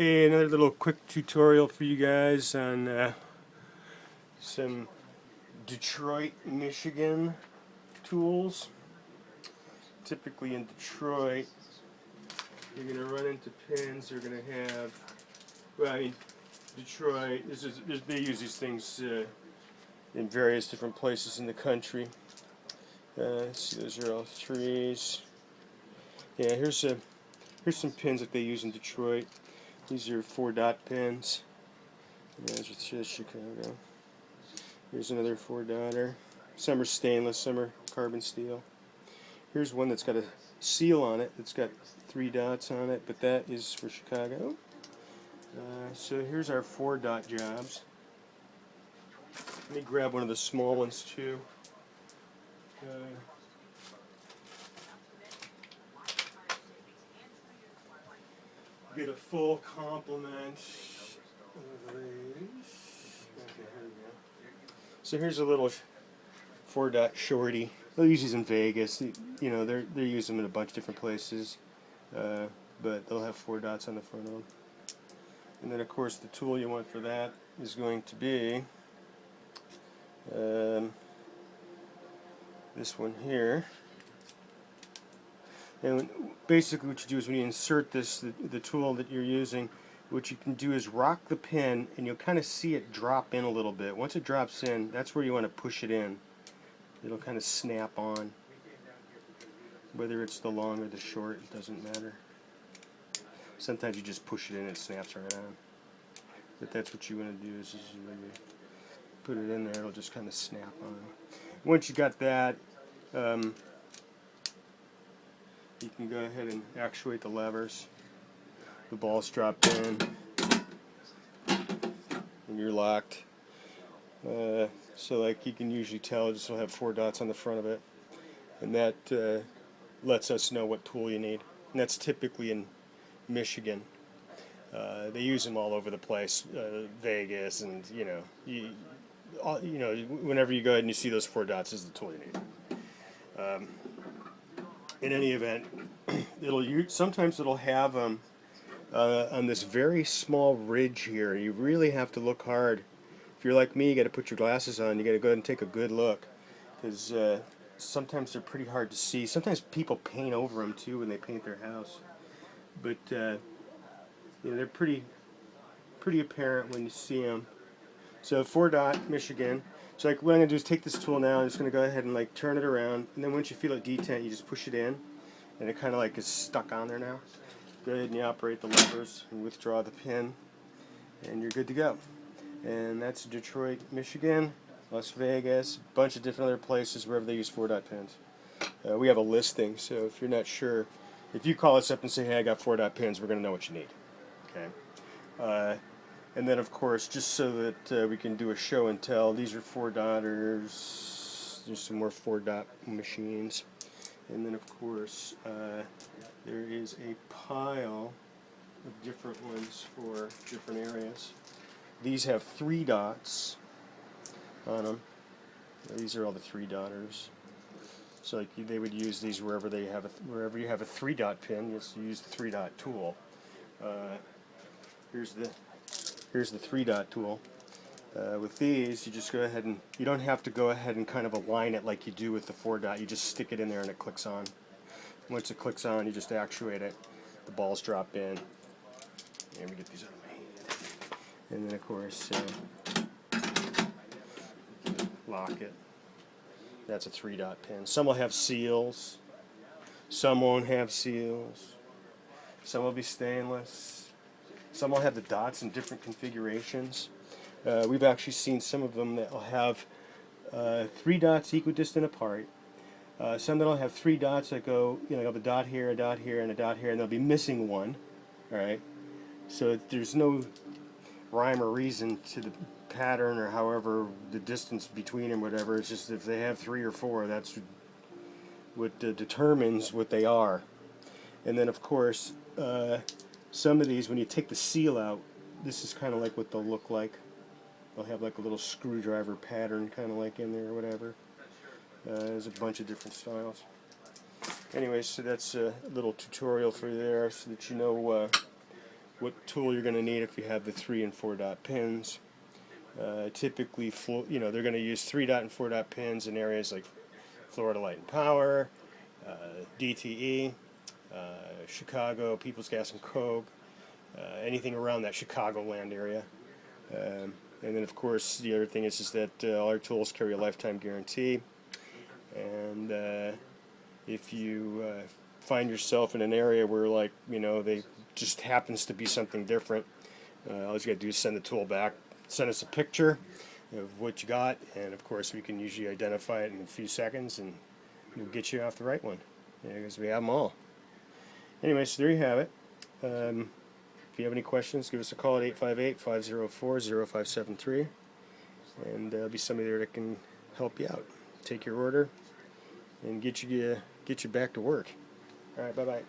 Hey, another little quick tutorial for you guys on some Detroit, Michigan tools. Typically in Detroit, you're going to run into pins. They're going to have, well, I mean, Detroit, they use these things in various different places in the country. See, those are all threes. Yeah, here's some pins that they use in Detroit. These are 4-dot pins. There's Chicago. Here's another 4-dotter. Some are stainless, some are carbon steel. Here's one that's got a seal on it. It's got 3 dots on it, but that is for Chicago. So here's our 4-dot jobs. Let me grab one of the small ones too. Get a full complement of these. Okay, here we go. So here's a little 4-dot shorty. They'll use these in Vegas. You know, they use them in a bunch of different places, but they'll have 4 dots on the front of them. And then, of course, the tool you want for that is going to be this one here. And basically, what you do is when you insert this, the tool that you're using, what you can do is rock the pin, and you'll kind of see it drop in a little bit. Once it drops in, that's where you want to push it in. It'll kind of snap on. Whether it's the long or the short, it doesn't matter. Sometimes you just push it in and it snaps right on. But that's what you want to do is when you put it in there, it'll just kind of snap on. Once you got that, you can go ahead and actuate the levers. The ball's dropped in, and you're locked. So like you can usually tell, this will have 4 dots on the front of it, and that lets us know what tool you need. And that's typically in Michigan. They use them all over the place, Vegas, and whenever you go ahead and you see those 4 dots, is the tool you need. In any event, sometimes it'll have them on this very small ridge here. You really have to look hard. If you're like me, you got to put your glasses on. You got to go ahead and take a good look, because sometimes they're pretty hard to see. Sometimes people paint over them too when they paint their house, but they're pretty apparent when you see them. So 4-dot Michigan. So like what I'm going to do is take this tool now. I'm just going to go ahead and like turn it around, and then once you feel it detent, you just push it in, and it kind of like is stuck on there now. Go ahead and you operate the levers and withdraw the pin, and you're good to go. And that's Detroit, Michigan, Las Vegas, a bunch of different other places wherever they use 4-dot pins. We have a listing, so if you're not sure, if you call us up and say, hey, I got 4-dot pins, we're going to know what you need. Okay. And then, of course, just so that we can do a show and tell, these are 4-dotters. There's some more 4-dot machines. And then, of course, there is a pile of different ones for different areas. These have 3 dots on them. These are all the 3-dotters. So like they would use these wherever you have a 3-dot pin. You use the 3-dot tool. Here's the 3-dot tool. With these, you just go ahead and you don't have to go ahead and kind of align it like you do with the 4-dot. You just stick it in there and it clicks on. Once it clicks on, you just actuate it. The balls drop in. Let me get these out of my hand. And then, of course, lock it. That's a 3-dot pin. Some will have seals. Some won't have seals. Some will be stainless. Some will have the dots in different configurations. We've actually seen some of them that will have 3 dots equidistant apart. Some that will have 3 dots that go, you'll have a dot here, a dot here, and a dot here, and they'll be missing one. All right. So there's no rhyme or reason to the pattern or however the distance between them, whatever. It's just if they have 3 or 4, that's what determines what they are. And then, of course, some of these, when you take the seal out, this is kind of like what they'll look like. They'll have like a little screwdriver pattern kind of like in there or whatever. There's a bunch of different styles. Anyway, so that's a little tutorial for you there so that you know what tool you're going to need if you have the 3 and 4 dot pins. Typically, they're going to use 3 dot and 4 dot pins in areas like Florida Light and Power, DTE, Chicago, People's Gas and Coke, anything around that Chicagoland area. And then, of course, the other thing is that all our tools carry a lifetime guarantee. And if you find yourself in an area where, like, they just happens to be something different, all you got to do is send the tool back, send us a picture of what you got, and of course we can usually identify it in a few seconds, and we'll get you off the right one, because we have them all. Anyway, so there you have it. If you have any questions, give us a call at 858-504-0573, and there'll be somebody there that can help you out. Take your order and get you back to work. All right, bye-bye.